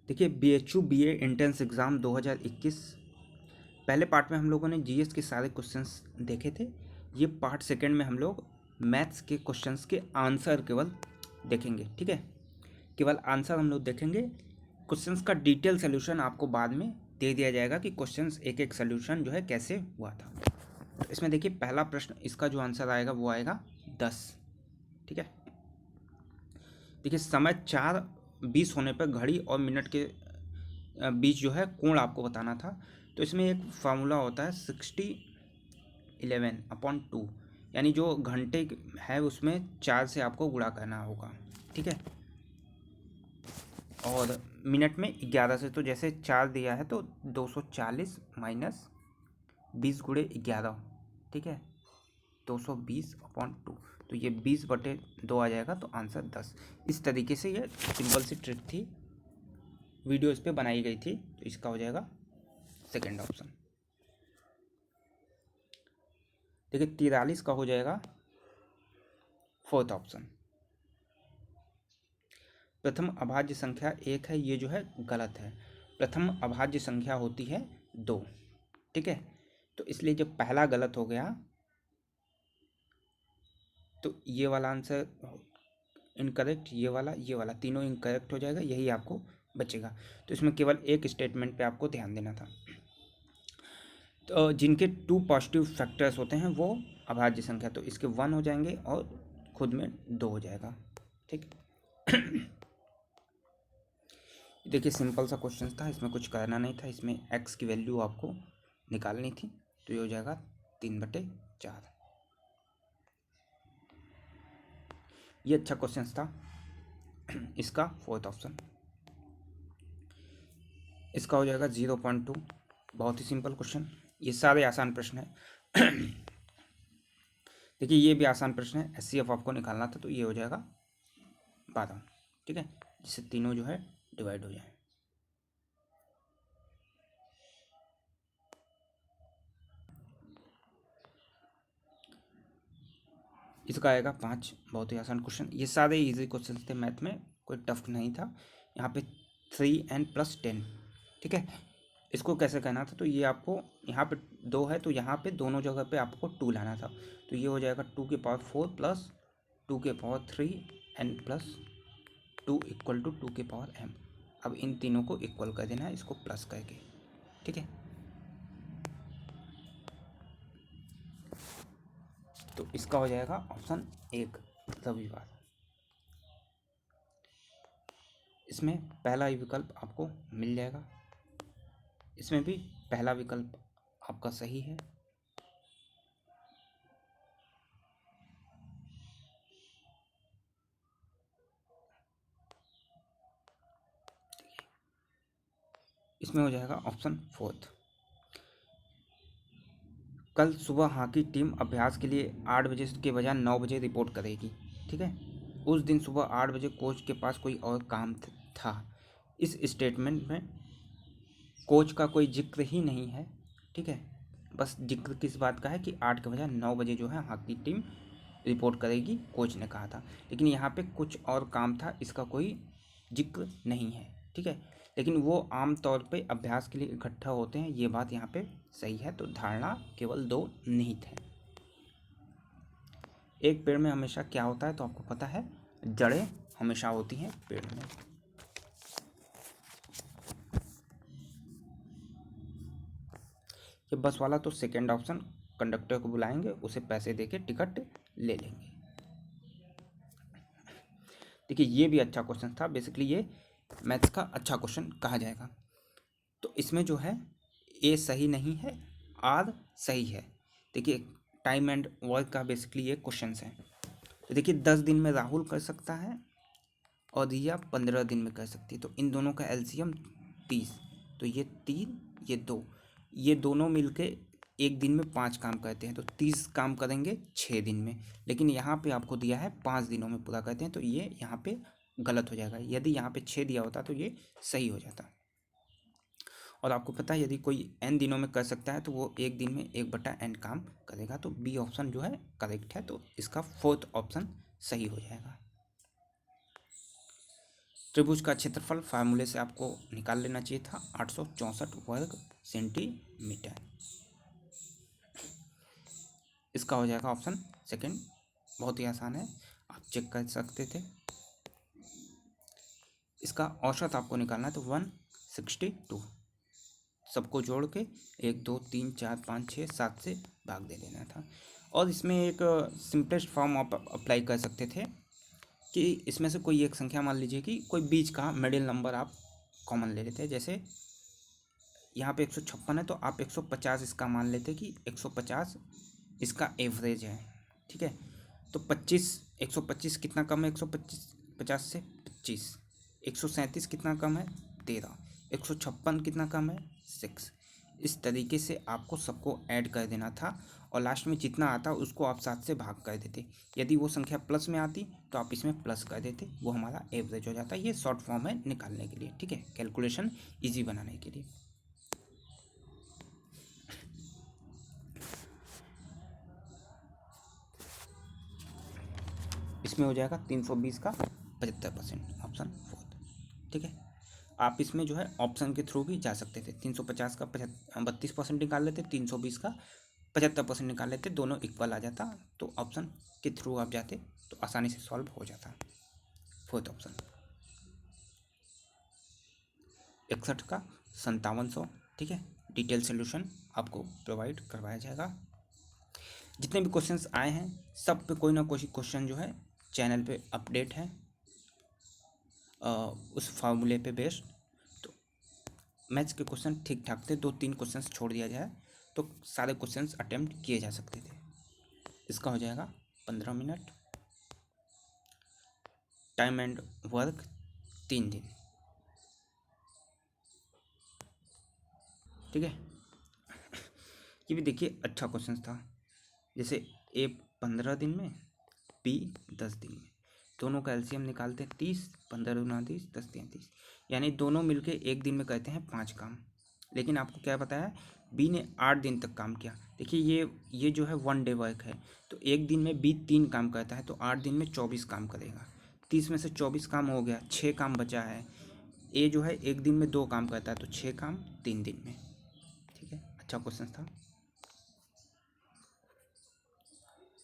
देखिए BHU BA entrance exam 2021 पहले part में हम लोगों ने जीएस के सारे क्वेश्चंस देखे थे। ये पार्ट सेकंड में हम लोग मैथ्स के क्वेश्चंस के आंसर केवल देखेंगे, ठीक है। केवल आंसर हम लोग देखेंगे। क्वेश्चंस का डिटेल सोल्यूशन आपको बाद में दे दिया जाएगा कि क्वेश्चंस एक एक सोल्यूशन जो है कैसे हुआ था। तो इसमें देखिए पहला प्रश्न, इसका जो आंसर आएगा वो आएगा 10, ठीक है। देखिए समय 4:20 होने पर घड़ी और मिनट के बीच जो है कोण आपको बताना था। तो इसमें एक फार्मूला होता है 6011/2, यानी जो घंटे है उसमें 4 से आपको गुणा करना होगा, ठीक है। और मिनट में 11 से, तो जैसे 4 दिया है तो 240 माइनस 20 गुणे 11, ठीक है, 220/2। तो ये 20/2 आ जाएगा, तो आंसर 10। इस तरीके से ये सिंपल सी ट्रिक थी, वीडियो इस पर बनाई गई थी। तो इसका हो जाएगा सेकेंड ऑप्शन। देखिए 43 का हो जाएगा फोर्थ ऑप्शन। प्रथम अभाज्य संख्या 1 है, ये जो है गलत है। प्रथम अभाज्य संख्या होती है 2, ठीक है। तो इसलिए जब पहला गलत हो गया तो ये वाला आंसर इनकरेक्ट, ये वाला तीनों इनकरेक्ट हो जाएगा, यही आपको बचेगा। तो इसमें केवल एक स्टेटमेंट पे आपको ध्यान देना था। तो जिनके 2 पॉजिटिव फैक्टर्स होते हैं वो अभाज्य संख्या, तो इसके 1 हो जाएंगे और खुद में 2 हो जाएगा, ठीक। देखिए सिंपल सा क्वेश्चन था, इसमें कुछ करना नहीं था। इसमें x की वैल्यू आपको निकालनी थी, तो ये हो जाएगा 3/4। ये अच्छा क्वेश्चन था, इसका फोर्थ ऑप्शन। इसका हो जाएगा 0.2। बहुत ही सिंपल क्वेश्चन, ये सारे आसान प्रश्न है। देखिए ये भी आसान प्रश्न है, HCF आपको निकालना था, तो ये हो जाएगा 12, ठीक है, जिससे तीनों जो है डिवाइड हो जाए। इसका आएगा 5। बहुत ही आसान क्वेश्चन, ये सारे इजी क्वेश्चन थे मैथ में, कोई टफ नहीं था। यहाँ पे 3n+10, ठीक है। इसको कैसे कहना था, तो ये आपको यहाँ पे 2 है, तो यहाँ पे दोनों जगह पे आपको 2 लाना था। तो ये हो जाएगा 2⁴ plus 2⁵ n+2 equal to 2m। अब इन तीनों को इक्वल कर देना है इसको प्लस करके, ठीक है। तो इसका हो जाएगा ऑप्शन 1 रविवार। इसमें पहला ही विकल्प आपको मिल जाएगा, इसमें भी पहला विकल्प आपका सही है। इसमें हो जाएगा ऑप्शन 4। कल सुबह हॉकी टीम अभ्यास के लिए 8 बजे के बजाय 9 बजे रिपोर्ट करेगी, ठीक है। उस दिन सुबह 8 बजे कोच के पास कोई और काम था। इस स्टेटमेंट में कोच का कोई जिक्र ही नहीं है, ठीक है। बस जिक्र किस बात का है कि 8 के बजाय 9 बजे जो है हॉकी टीम रिपोर्ट करेगी, कोच ने कहा था। लेकिन यहाँ पे कुछ और काम था, इसका कोई जिक्र नहीं है, ठीक है। लेकिन वो आम तौर पे अभ्यास के लिए इकट्ठा होते हैं, ये बात यहाँ पे सही है। तो धारणा केवल 2 निहित है। एक पेड़ में हमेशा क्या होता है, तो आपको पता है जड़ें हमेशा होती हैं पेड़ में। ये बस वाला तो सेकेंड ऑप्शन, कंडक्टर को बुलाएंगे, उसे पैसे देके टिकट ले लेंगे। देखिए ये भी अच्छा क्वेश्चन था, बेसिकली ये मैथ्स का अच्छा क्वेश्चन कहा जाएगा। तो इसमें जो है ए सही नहीं है, आर सही है। देखिए टाइम एंड वर्क का बेसिकली ये क्वेश्चन है। तो देखिए 10 दिन में राहुल कर सकता है और रिया 15 दिन में कर सकती है। तो इन दोनों का एलसीएम 30, तो ये 3 ये 2, ये दोनों मिलके एक दिन में 5 काम करते हैं, तो 30 काम करेंगे 6 दिन में। लेकिन यहाँ पे आपको दिया है 5 दिनों में पूरा करते हैं, तो ये यहाँ पे गलत हो जाएगा। यदि यहाँ पे 6 दिया होता तो ये सही हो जाता। और आपको पता है यदि कोई n दिनों में कर सकता है तो वो एक दिन में 1/n काम करेगा। तो बी ऑप्शन जो है करेक्ट है, तो इसका फोर्थ ऑप्शन सही हो जाएगा। त्रिभुज का क्षेत्रफल फार्मूले से आपको निकाल लेना चाहिए था 864 वर्ग सेंटीमीटर। इसका हो जाएगा ऑप्शन सेकंड। बहुत ही आसान है, आप चेक कर सकते थे। इसका औसत आपको निकालना है तो 162, सबको जोड़ के 1 2 3 4 5 6 7 से भाग दे देना था। और इसमें एक सिंपलेस्ट फॉर्म आप अप्लाई कर सकते थे कि इसमें से कोई एक संख्या मान लीजिए कि कोई बीच का मिडिल नंबर आप कॉमन ले लेते हैं। जैसे यहाँ पे 156 है तो आप 150 इसका मान लेते कि 150 इसका एवरेज है, ठीक है। तो 125 कितना कम है 150 से 25, 137 कितना कम है 13, 156 कितना कम है 6। इस तरीके से आपको सबको ऐड कर देना था और लास्ट में जितना आता उसको आप 7 से भाग कर देते। यदि वो संख्या प्लस में आती तो आप इसमें प्लस कर देते, वो हमारा एवरेज हो जाता। ये शॉर्ट फॉर्म है निकालने के लिए, ठीक है, कैलकुलेशन ईजी बनाने के लिए। इसमें हो जाएगा 320 का 75%, ऑप्शन 4, ठीक है। आप इसमें जो है ऑप्शन के थ्रू भी जा सकते थे। 350 का 32% निकाल लेते, 320 का 75% निकाल लेते, दोनों इक्वल आ जाता। तो ऑप्शन के थ्रू आप जाते तो आसानी से सॉल्व हो जाता। फोर्थ ऑप्शन 61 का 5700, ठीक है। डिटेल सोल्यूशन आपको प्रोवाइड करवाया जाएगा। जितने भी क्वेश्चंस आए हैं सब पे कोई ना कोई क्वेश्चन जो है चैनल पे अपडेट है उस फार्मूले पे बेस्ड। तो मैथ्स के क्वेश्चन ठीक ठाक थे, 2-3 क्वेश्चंस छोड़ दिया जाए तो सारे क्वेश्चंस अटेम्प्ट किए जा सकते थे। इसका हो जाएगा 15 मिनट, टाइम एंड वर्क 3 दिन, ठीक है। ये भी देखिए अच्छा क्वेश्चन था। जैसे ए 15 दिन में, बी 10 दिन में, दोनों का एलसीएम निकालते हैं 30, 15 दूना 30, 10 तिया 30, यानी दोनों मिलके एक दिन में करते हैं 5 काम। लेकिन आपको क्या बताया, बी ने 8 दिन तक काम किया। देखिए ये जो है 1 डे वर्क है, तो एक दिन में बी 3 काम करता है तो 8 दिन में 24 काम करेगा। 30 में से 24 काम हो गया, 6 काम बचा है। ए जो है एक दिन में 2 काम करता है तो 6 काम 3 दिन में, ठीक है। अच्छा क्वेश्चन था।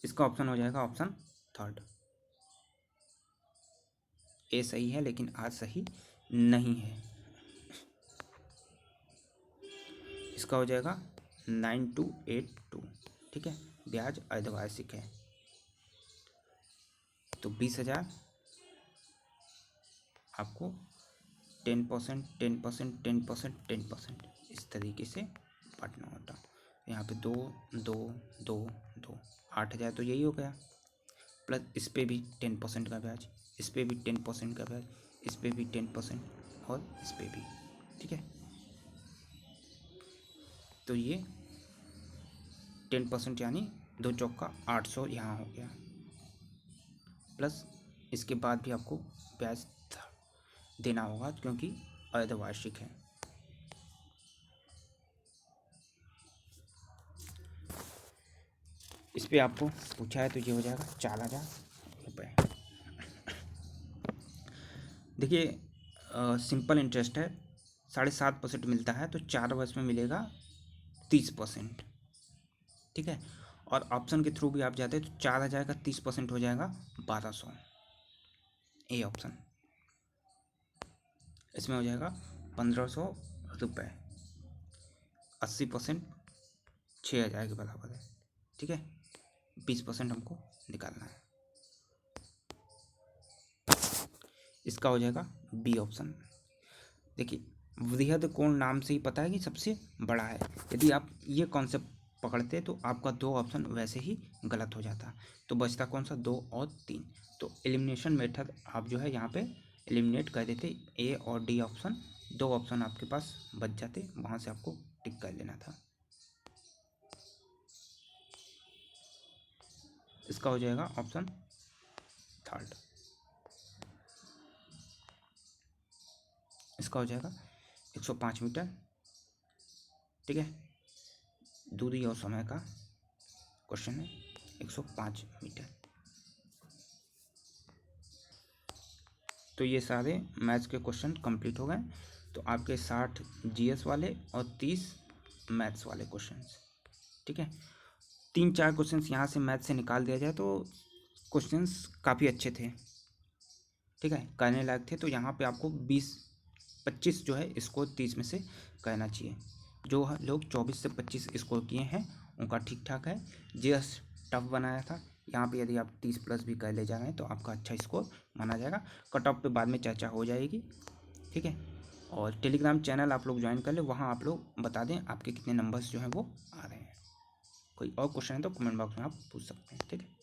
इसका ऑप्शन हो जाएगा ऑप्शन थर्ड। ए सही है लेकिन आज सही नहीं है। इसका हो जाएगा 9282, ठीक है। ब्याज अर्धवार्षिक है तो 20,000 आपको 10%, 10%, 10%, 10% इस तरीके से बांटना होता। यहाँ पे 2 2 2 2 8,000 तो यही हो गया, प्लस इस पर भी 10% का ब्याज, इस पर भी 10% का ब्याज, इस पर भी 10% और इस पर भी, ठीक है। तो ये 10% यानी 2 चौका 800 यहाँ हो गया, प्लस इसके बाद भी आपको ब्याज देना होगा क्योंकि अर्धवार्षिक है। इस पर आपको पूछा है तो ये हो जाएगा 4,000 रुपये। देखिए सिंपल इंटरेस्ट है, 7.5% मिलता है तो 4 वर्ष में मिलेगा 30%, ठीक है। और ऑप्शन के थ्रू भी आप जाते हैं तो 4,000 का 30% हो जाएगा 1,200, ए ऑप्शन। इसमें हो जाएगा 1,500 रुपये, 80% 6,000 के बराबर है, ठीक है। 20% हमको निकालना है। इसका हो जाएगा बी ऑप्शन। देखिए वृहद कोण नाम से ही पता है कि सबसे बड़ा है। यदि आप ये कॉन्सेप्ट पकड़ते तो आपका 2 ऑप्शन वैसे ही गलत हो जाता। तो बचता कौन सा, 2 और 3। तो एलिमिनेशन मेथड आप जो है यहाँ पे एलिमिनेट कर देते, ए और डी ऑप्शन, 2 ऑप्शन आपके पास बच जाते, वहाँ से आपको टिक कर लेना था। इसका हो जाएगा ऑप्शन थर्ड। इसका हो जाएगा 105 मीटर, ठीक है। दूरी और समय का क्वेश्चन है, 105 मीटर। तो ये सारे मैथ्स के क्वेश्चन कंप्लीट हो गए। तो आपके 60 जीएस वाले और 30 मैथ्स वाले क्वेश्चंस, ठीक है। 3-4 क्वेश्चंस यहाँ से मैथ्स से निकाल दिया जाए तो क्वेश्चंस काफ़ी अच्छे थे, ठीक है, करने लायक थे। तो यहाँ पे आपको 20-25 जो है इसको 30 में से करना चाहिए। जो लोग 24 से 25 स्कोर किए हैं उनका ठीक ठाक है। जीएस टफ बनाया था, यहाँ पे यदि आप 30+ भी कर ले जा रहे हैं तो आपका अच्छा स्कोर माना जाएगा। कट ऑफ पे बाद में चर्चा हो जाएगी, ठीक है। और टेलीग्राम चैनल आप लोग ज्वाइन कर ले, वहाँ आप लोग बता दें आपके कितने नंबर्स जो हैं वो आ रहे हैं। कोई और क्वेश्चन है तो कमेंट बॉक्स में आप पूछ सकते हैं, ठीक है।